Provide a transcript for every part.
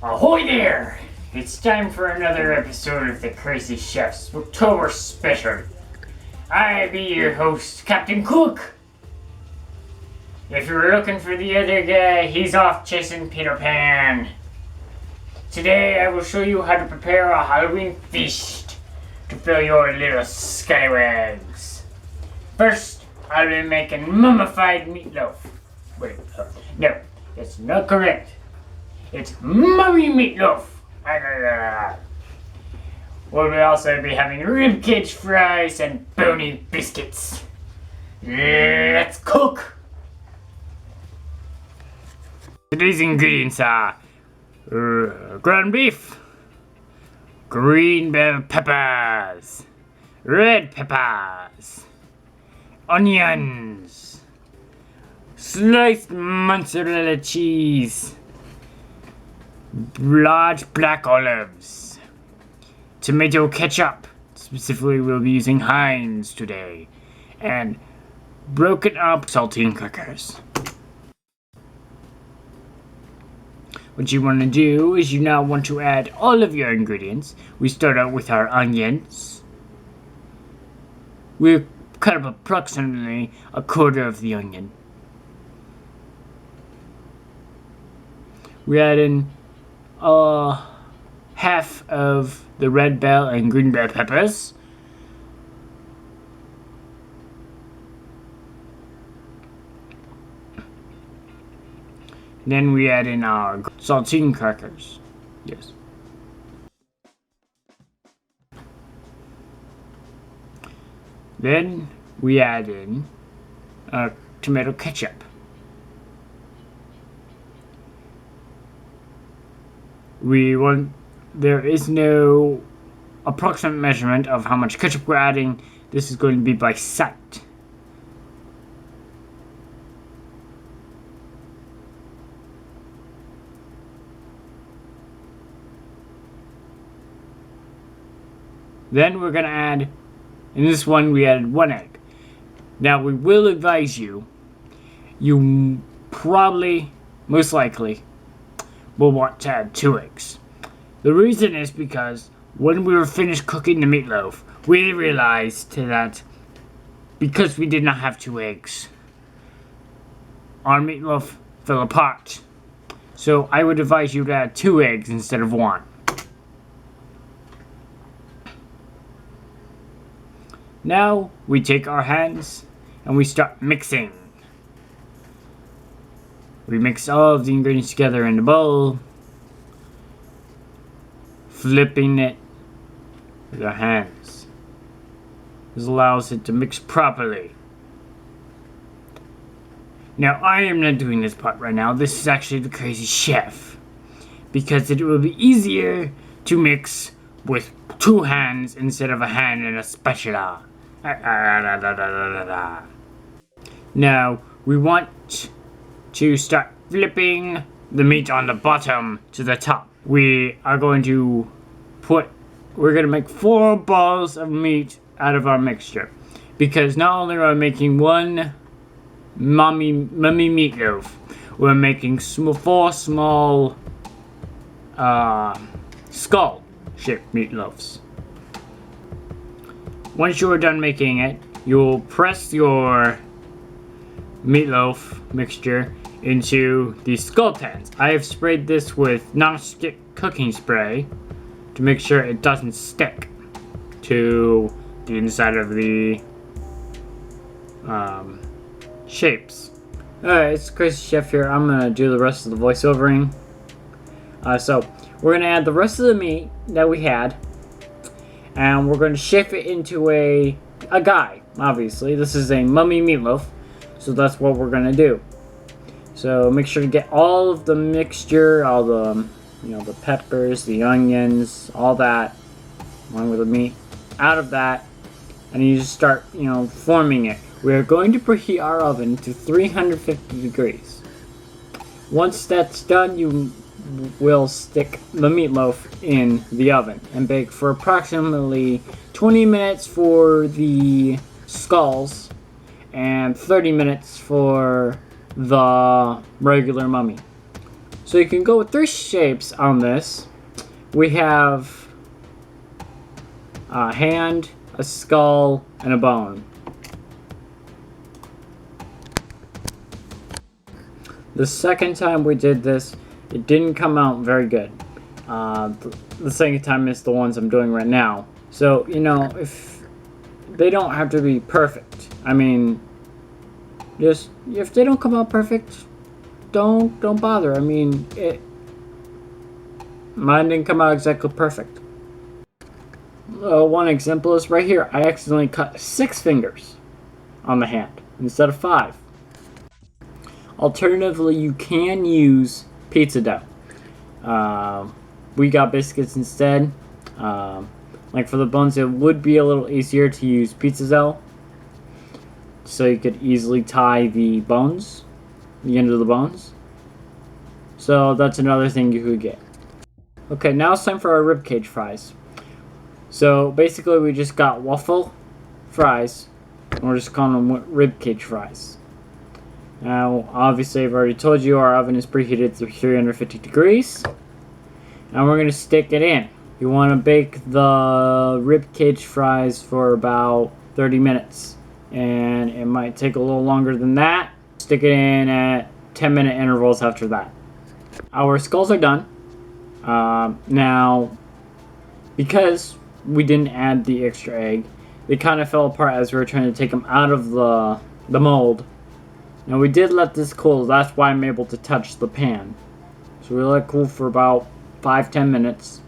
Ahoy there! It's time for another episode of the Crazy Chef's Spooktober special. I be your host, Captain Cook. If you're looking for the other guy, he's off chasing Peter Pan. Today I will show you how to prepare a Halloween feast to fill your little scallywags. First, I'll be making mummified meatloaf. Wait, no, that's not correct. It's Mummy Meatloaf. We'll also be having ribcage fries and bony biscuits. Let's cook! Today's ingredients are ground beef, green bell peppers, red peppers, onions, sliced mozzarella cheese, large black olives, tomato ketchup, specifically we'll be using Heinz today, and broken up saltine crackers. What you want to do is you now want to add all of your ingredients. We start out with our onions. We cut up approximately a quarter of the onion. We add in half of the red bell and green bell peppers. Then we add in our saltine crackers. Yes. Then we add in tomato ketchup. There is no approximate measurement of how much ketchup we're adding. This is going to be by sight. Then we're going to add, in this one we added 1 egg. Now we will advise you probably, most likely, will want to add 2 eggs. The reason is because when we were finished cooking the meatloaf, we realized that because we did not have 2 eggs, our meatloaf fell apart. So I would advise you to add 2 eggs instead of 1. Now we take our hands and we start mixing. We mix all of the ingredients together in the bowl, flipping it with our hands. This allows it to mix properly. Now I am not doing this part right now. This is actually the Crazy Chef, because it will be easier to mix with 2 hands instead of a hand and a spatula. Now we want to start flipping the meat on the bottom to the top. We're going to make 4 balls of meat out of our mixture, because not only are we making 1 mummy meatloaf, we're making 4 small skull shaped meatloafs. Once you're done making it, you'll press your meatloaf mixture into the skull pans. I have sprayed this with non-stick cooking spray to make sure it doesn't stick to the inside of the shapes. Alright, it's Crazy Chef here. I'm gonna do the rest of the voiceovering. So we're gonna add the rest of the meat that we had, and we're going to shift it into a guy. Obviously, this is a mummy meatloaf, so that's what we're going to do. So make sure to get all of the mixture, all the the peppers, the onions, all that, along with the meat, out of that, and you just start forming it. We're going to preheat our oven to 350 degrees. Once that's done, you will stick the meatloaf in the oven and bake for approximately 20 minutes for the skulls and 30 minutes for the regular mummy. So you can go with 3 shapes on this. We have a hand, a skull, and a bone. The second time we did this, it didn't come out very good. The second time is the ones I'm doing right now. So, you know, if they don't have to be perfect. I mean, just if they don't come out perfect, don't bother. I mean, mine didn't come out exactly perfect. One example is right here. I accidentally cut 6 fingers on the hand instead of 5. Alternatively, you can use pizza dough. We got biscuits instead. Like for the bones, it would be a little easier to use pizza dough, so you could easily tie the bones, the end of the bones. So that's another thing you could get. Okay, now it's time for our ribcage fries. So basically, we just got waffle fries, and we're just calling them ribcage fries. Now, obviously, I've already told you our oven is preheated to 350 degrees. And we're going to stick it in. You want to bake the ribcage fries for about 30 minutes. And it might take a little longer than that. Stick it in at 10-minute intervals after that. Our skulls are done. Now, because we didn't add the extra egg, they kind of fell apart as we were trying to take them out of the mold. Now we did let this cool, that's why I'm able to touch the pan. So we let it cool for about 5-10 minutes.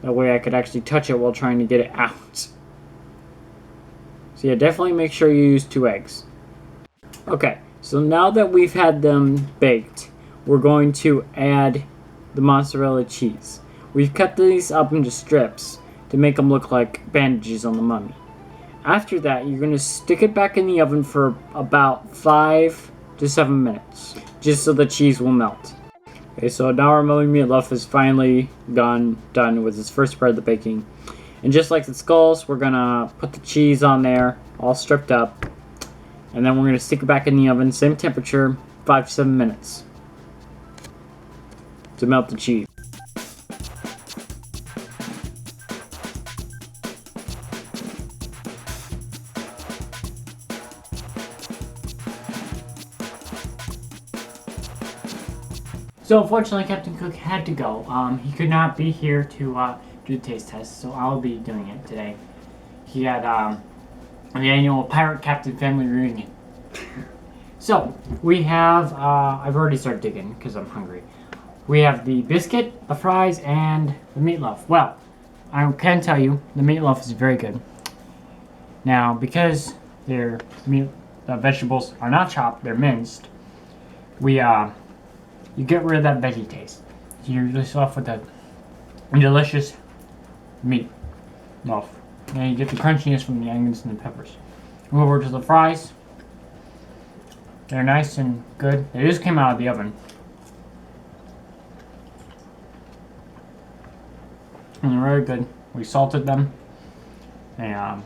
That way I could actually touch it while trying to get it out. So yeah, definitely make sure you use 2 eggs. Okay, so now that we've had them baked, we're going to add the mozzarella cheese. We've cut these up into strips to make them look like bandages on the mummy. After that, you're going to stick it back in the oven for about 5 to 7 minutes, just so the cheese will melt. Okay, so now our Mummy Meatloaf is finally done with its first part of the baking. And just like the skulls, we're going to put the cheese on there, all stripped up. And then we're going to stick it back in the oven, same temperature, 5 to 7 minutes to melt the cheese. So unfortunately, Captain Cook had to go. He could not be here to do the taste test, so I'll be doing it today. He had the annual Pirate Captain family reunion. So we have, I've already started digging because I'm hungry. We have the biscuit, the fries, and the meatloaf. Well, I can tell you, the meatloaf is very good. Now, because the vegetables are not chopped, they're minced, you get rid of that veggie taste. So you're just off with a delicious meat loaf. And you get the crunchiness from the onions and the peppers. Move over to the fries. They're nice and good. They just came out of the oven. And they're very good. We salted them. And,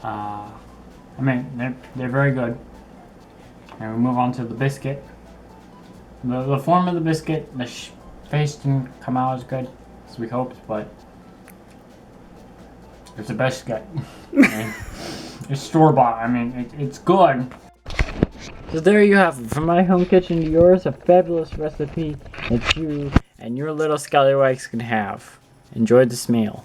I mean, they're very good. And we move on to the biscuit. The form of the biscuit, the face didn't come out as good as we hoped, but it's the best get. It's store-bought. I mean, it's good. So there you have it. From my home kitchen to yours, a fabulous recipe that you and your little scallywags can have. Enjoy this meal.